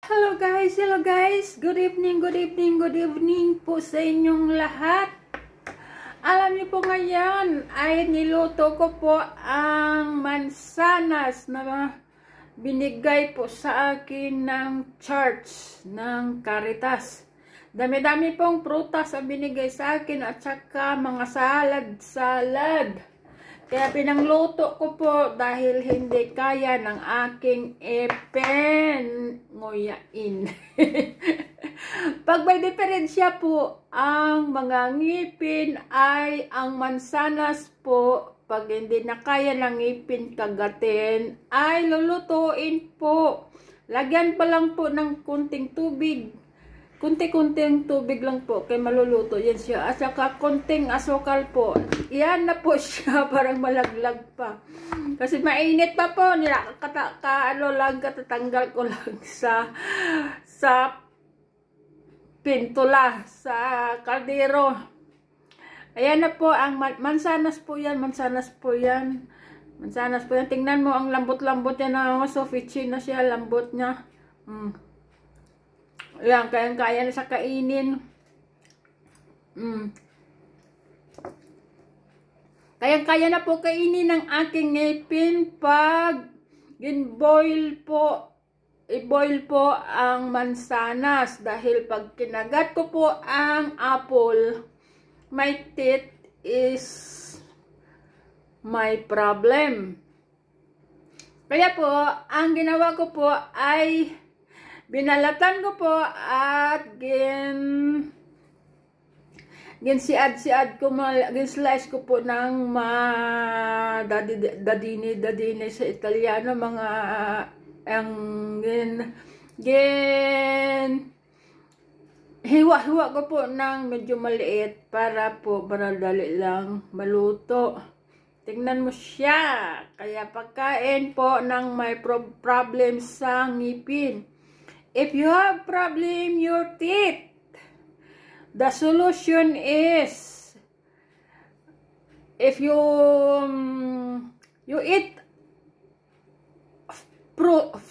Hello guys, good evening po sa inyong lahat. Alam niyo po ngayon ay niluto ko po ang mansanas na binigay po sa akin ng church ng Caritas. Dami-dami pong prutas ang binigay sa akin at saka mga salad. Kaya pinangluto ko po dahil hindi kaya ng aking nguyain. Pag may diferensya po, ang mga ngipin ay ang mansanas po. Pag hindi na kaya ng ngipin kagatin, ay lulutuin po. Lagyan pa lang po ng kunting tubig. Kunti-kunting tubig lang po kay maluluto yan siya. At saka konting asukal po. Yan na po siya, parang malaglag pa. Kasi mainit pa po. Katatanggal ko lang sa pintola, sa kaldero. Ayan na po ang mansanas po yan. Mansanas po yan. Tingnan mo ang lambot-lambot yan. So fitchy na siya, lambot niya. Ayan, kaya na sa kainin. Kaya na po kainin ng aking ngipin pag i-boil po ang mansanas. Dahil pag kinagat ko po ang apple, my teeth is my problem. Kaya po, ang ginawa ko po ay binalatan ko po at siad ko, slice ko po ng dadine sa Italiano, mga hiwa-hiwa ko po ng medyo maliit para dali lang maluto. Tingnan mo siya. Kaya pagkain po ng may problem sa ngipin. If you have problem your teeth, the solution is if you eat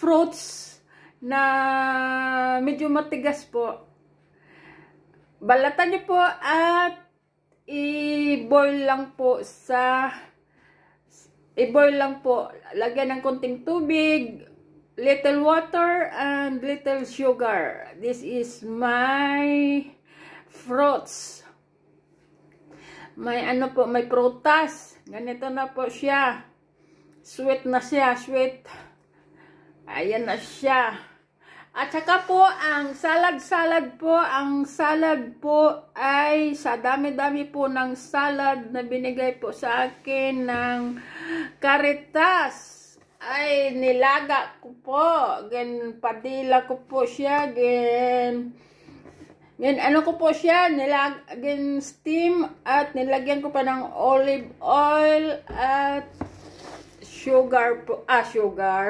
fruits na medyo matigas po, balatan niyo po at i-boil lang po, lagyan ng konting tubig, little water and little sugar. This is my fruits. May may prutas. Ganito na po siya. Sweet na siya, sweet. Ayan na siya. At saka po, ang salad po ay sa dami-dami po ng salad na binigay po sa akin ng Caritas. Ay nilaga ko po, padila ko po siya, steam at nilagyan ko pa ng olive oil at sugar po,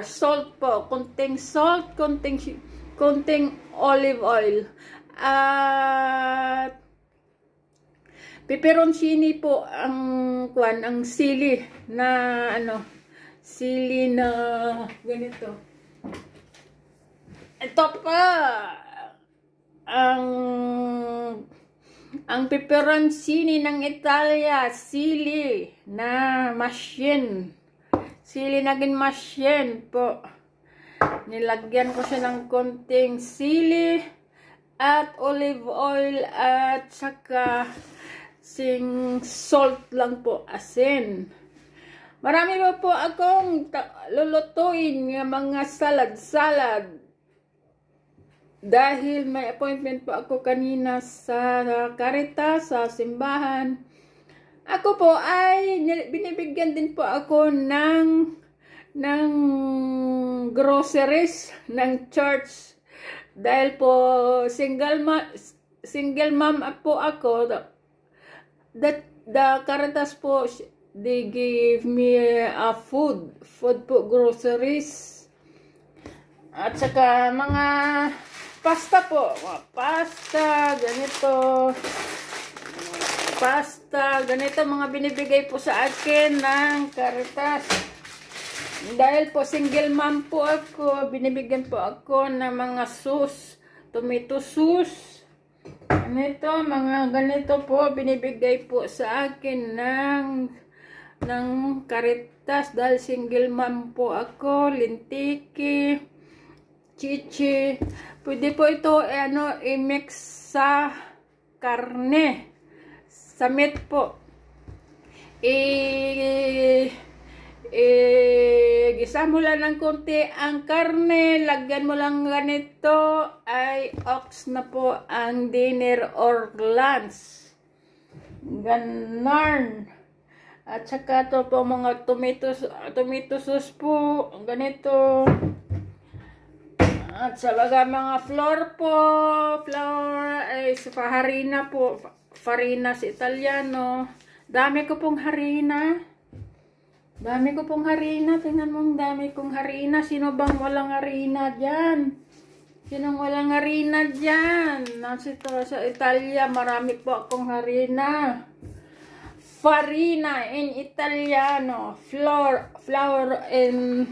salt po, konting salt, konting olive oil at peperoncini po ang sili na ganito. Ito pa ang peperoncini ng Italia, sili na machine. Sili naging machine po. Nilagyan ko siya ng konting sili at olive oil at saka salt lang po, asin. Marami po akong lulutuin ng mga salad. Dahil may appointment po ako kanina sa Caritas, sa simbahan. Ako po ay binibigyan din po ako ng groceries ng church. Dahil po single mom po ako. The Caritas po, they give me food po, groceries. At saka mga pasta po. Ganito mga binibigay po sa akin ng Caritas. Dahil po single mom po ako, binibigyan po ako ng mga sauce, tomato sauce. Ganito, mga ganito po, binibigay po sa akin ng Caritas dahil single mom po ako, lintiki, chichi. Pwede po ito i-mix sa karne, sa meat po. Gisa mo lang ng konti ang karne, lagyan mo lang ganito, ay ox na po ang dinner or lunch. Ganon. At saka to po mga tomato sauce po, ganito. At sa mga flour po, ay harina po, farina sa Italiano. Dami ko pong harina. Dami ko pong harina. Tingnan mo, dami kong harina. Sino bang walang harina dyan? Sinong walang harina dyan? Nasito sa Italia, marami po akong harina. Farina in Italiano. Flour in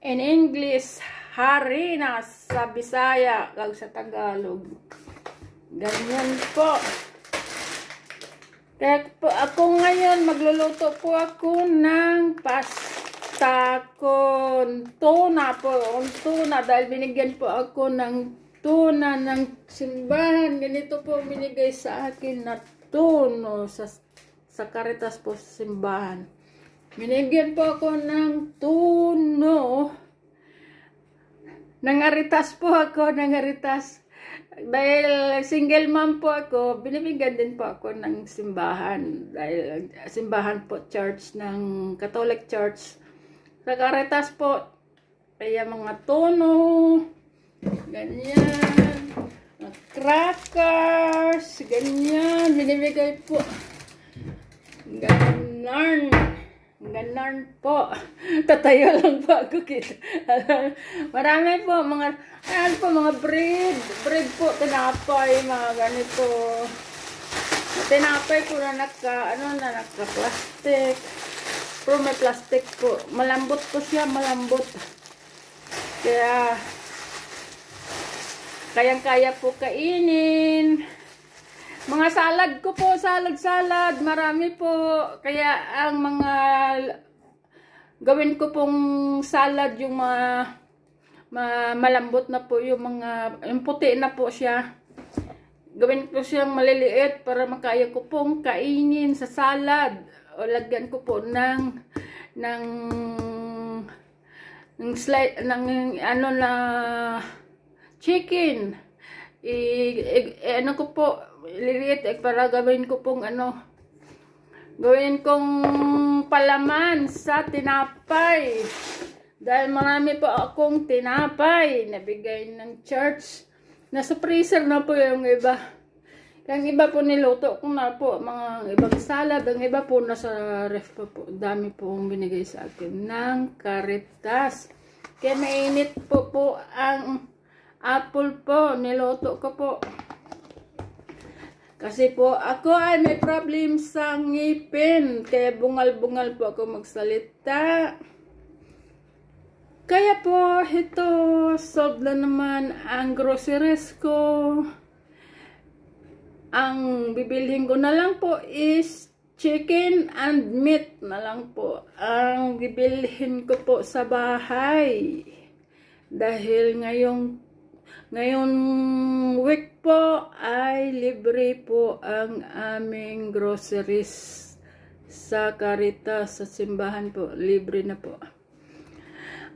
English. Harina sa Bisaya. Kag sa Tagalog. Ganyan po. Kaya po ako ngayon, magluluto po ako ng pasta con tuna po. Tuna, dahil binigyan po ako ng tuna ng simbahan. Ganito po binigay sa akin na tuno sa Caritas po sa simbahan. Binigyan po ako ng tuno. Nangaritas po ako, nangaritas. Dahil single mom po ako, binibigyan din po ako ng simbahan. Dahil simbahan po, church ng Catholic Church. Sa Caritas po, kaya mga tono, ganyan, crackers, ganyan, binibigay po. Ganon. Ganon po. Tatayo lang po ako kita. Marami po mga bread po, tinapay, mga ganito. Tinapay po na naka-plastic. Pero may plastic po. Malambot po siya, malambot. Kaya kayang-kaya po kainin. Mga salad ko po, salad, marami po. Kaya ang mga gawin ko pong salad, yung malambot na po, yung puti na po siya. Gawin ko siyang maliliit para makaya ko pong kainin sa salad. O lagyan ko po ng chicken. Ano ko po, liliit para gawin ko pong gawin kong palaman sa tinapay. Dahil marami po akong tinapay na bigay ng church. Nasa freezer na po yung iba. Yung iba po niluto ko na po, mga ibang salad. Ang iba po nasa ref po. Dami po binigay sa akin ng Caritas. Kaya mainit po ang apple po, niluto ko po. Kasi po, ako ay may problem sa ngipin. Kaya bungal-bungal po ako magsalita. Kaya po, ito, solve na naman ang groceries ko. Ang bibilhin ko na lang po is chicken and meat na lang po. Ang bibilhin ko po sa bahay. Dahil ngayong week po ay libre po ang aming groceries sa Caritas, sa simbahan po. Libre na po.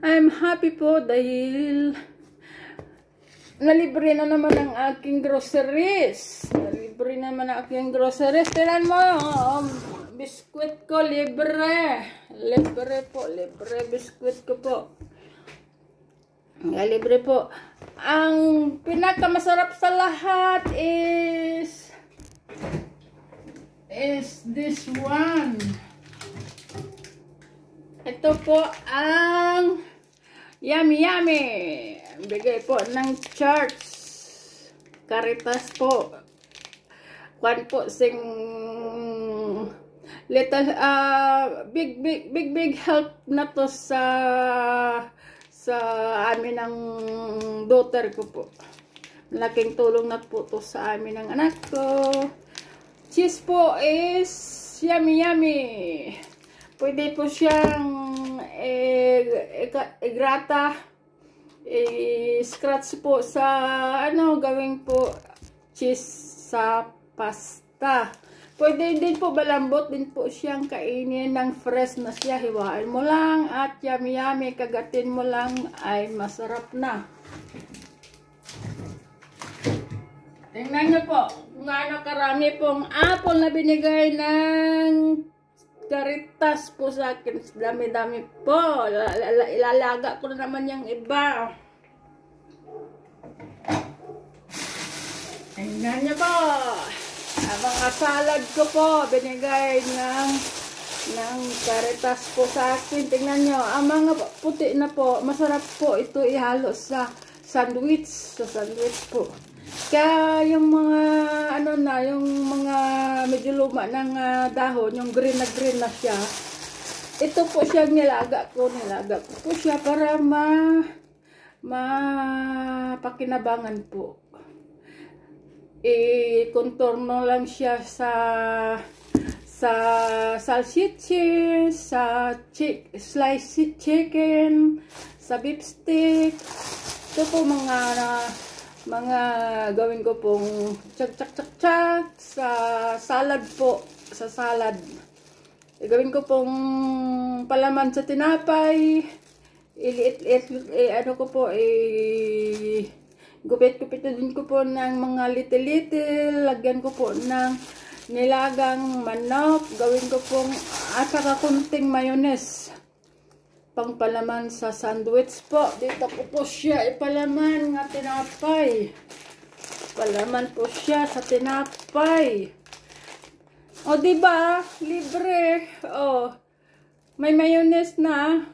I'm happy po dahil nalibre na naman ang aking groceries. Nalibre naman ang aking groceries. Tignan mo, biskuit ko libre. Libre po, libre biskuit ko po. Libre po. Ang pinakamasarap sa lahat is this one. Ito po ang yummy. Bigay po ng church. Caritas po. Kwan po big help na to sa amin ng daughter ko po. Malaking tulong na po to sa amin ng anak ko. Cheese po is yummy. Pwede po siyang igrata, scratch po sa gawing po cheese sa pasta. Pwede din po malambot din po siyang kainin ng fresh na siya. Hiwain mo lang at yummy, kagatin mo lang ay masarap na. Tingnan nyo po kung gaano karami pong apple na binigay ng Caritas po sa akin. Dami-dami po. Ilalaga ko na naman yung iba. Tingnan nyo po. Ang mga salad ko po, binigay ng Caritas po sa akin. Tingnan nyo, ang mga puti na po, masarap po ito ihalo sa sandwich. Sa sandwich po. Kaya yung mga, yung mga medyo luma ng dahon, yung green na siya, ito po siya nilaga ko po siya para mapakinabangan po. I-contorno lang siya sa salsichi, sa sliced chicken, sa beef stick. Ito po mga gawin ko pong tsak sa salad po, sa salad. Gawin ko pong palaman sa tinapay. Gupit din ko po ng mga little. Lagyan ko po ng nilagang manok. Gawin ko pong at saka kunting mayonnaise. Pang palaman sa sandwich po. Dito po siya ipalaman nga tinapay. Palaman po siya sa tinapay. O diba? Libre. O. May mayonnaise na.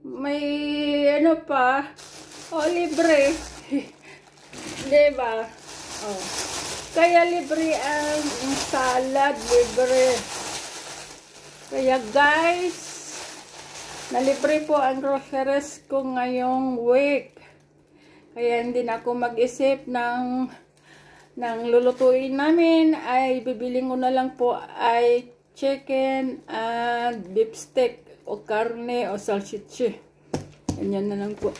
May pa. O libre. Diba? O. Kaya libre ang salad. Libre. Kaya guys, nalibre po ang groceries ko ngayong week. Kaya hindi na ako mag-isip ng lulutuin namin. Ay bibiling ko na lang po ay chicken and beef steak o karne o salchichi. Ganyan na lang po.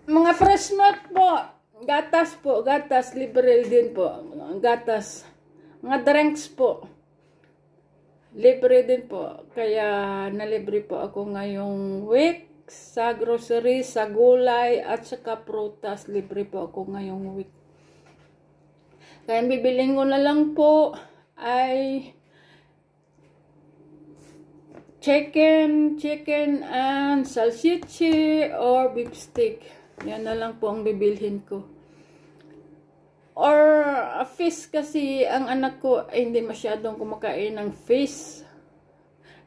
Mga fresh milk po. Gatas, libre din po. Gatas. Mga drinks po. Libre din po. Kaya nalibre po ako ngayong week. Sa grocery, sa gulay, at saka prutas. Libre po ako ngayong week. Kaya bibiling ko na lang po ay chicken and salsichi or beef steak. Yan na lang po ang bibilhin ko. Or fish kasi ang anak ko ay hindi masyadong kumakain ng fish,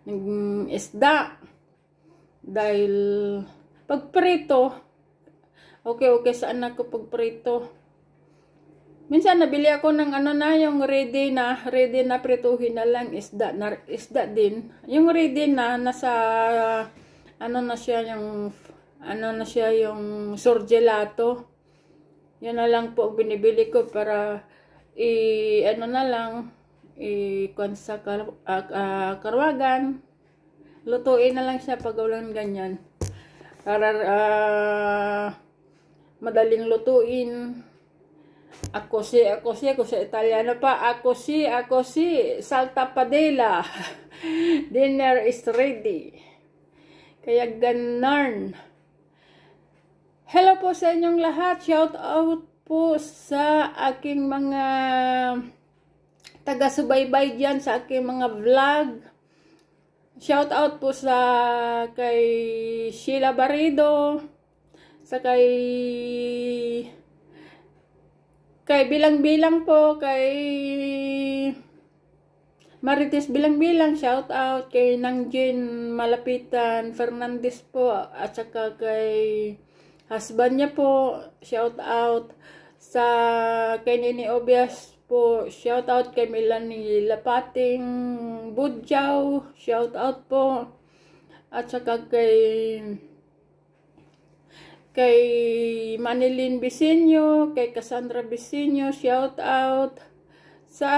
ng isda. Dahil pagprito, okay sa anak ko pagprito. Minsan nabili ako ng yung ready na prituhin na lang isda din. Yung ready na nasa na siya yung surgelato. Yan na lang po binibili ko para kuwan sa karwagan. Lutuin na lang siya pag walang ganyan. Para madaling lutuin. Ako si sa Italiano pa. Ako si salta padella. Dinner is ready. Kaya ganon. Hello po sa inyong lahat. Shout out po sa aking mga taga-subaybay dyan sa aking mga vlog. Shout out po sa kay Sheila Barrido, sa kay Bilang-Bilang po, kay Marites Bilang-Bilang, shout out kay Nangjin Malapitan Fernandez po, at saka kay husband niya po, shout out Sa kay Nini Obias po, shout out kay Melanie Lapating Budjaw, shout out po. At saka kay Manilyn Bisenyo, kay Cassandra Bisenyo, shout out. Sa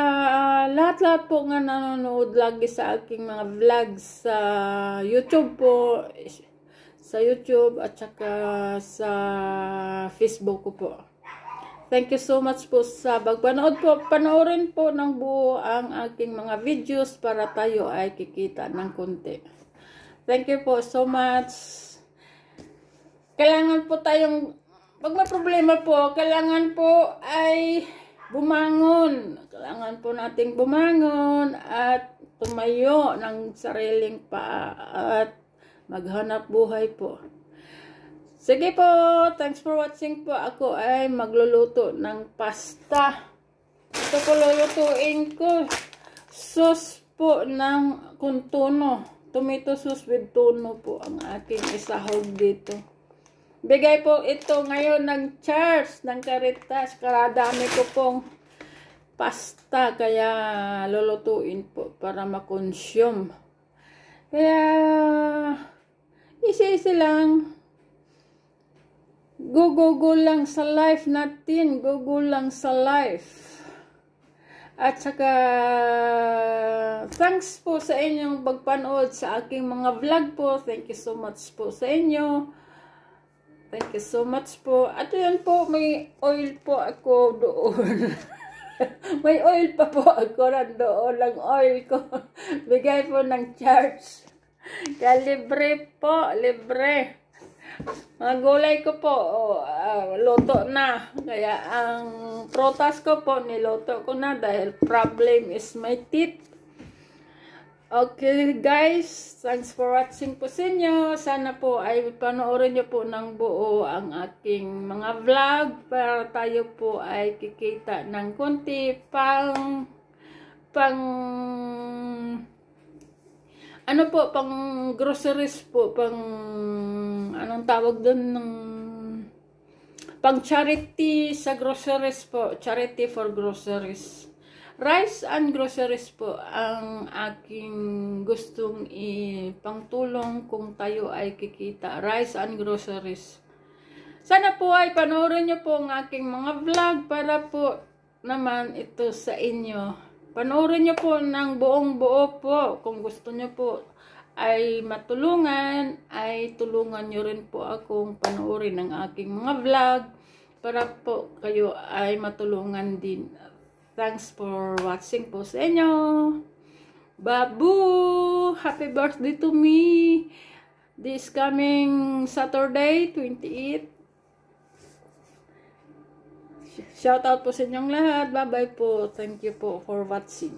lahat-lahat po nga nanonood lagi sa aking mga vlogs sa YouTube po, sa YouTube at saka sa Facebook ko po. Thank you so much po sa pagpanood po. Panoorin po ng buo ang aking mga videos para tayo ay kikita ng konti. Thank you po so much. Kailangan po tayong, pag may problema po, kailangan po ay bumangon. Kailangan po nating bumangon at tumayo ng sariling paa at maghanap buhay po. Sige po, thanks for watching po. Ako ay magluluto ng pasta. Ito po lulutuin ko. Sauce po ng contono. Tomato sauce with tuno po ang aking isahog dito. Bigay po ito ngayon ng Charles ng Caritas. Karadami ko pong pasta kaya lulutuin po para makonsume. Kaya easy lang. Go lang sa life natin. Go lang sa life. At saka thanks po sa inyong pagpanood sa aking mga vlog po. Thank you so much po sa inyo. Thank you so much po. At yan po, may oil po ako doon. May oil pa po ako doon lang oil ko. Bigay po ng charge. Kaya libre po, libre. Mga gulay ko po, luto na. Kaya ang prutas ko po, niluto ko na dahil problem is my teeth. Okay guys, thanks for watching po sa inyo. Sana po ay panoorin nyo po ng buo ang aking mga vlog para tayo po ay kikita ng konti pang ano po, pang groceries po, pang anong tawag doon, ng pang charity sa groceries po, charity for groceries. Rice and groceries po ang aking gustong ipangtulong kung tayo ay kikita. Rice and groceries. Sana po ay panoorin nyo po ang aking mga vlog para po naman ito sa inyo. Panoorin nyo po ng buong buo po. Kung gusto nyo po ay matulungan, ay tulungan nyo rin po akong panoorin ang aking mga vlog para po kayo ay matulungan din. Thanks for watching po sa inyo. Babu! Happy birthday to me! This coming Saturday, 28. Shout out po sa inyong lahat. Bye-bye po. Thank you po for watching.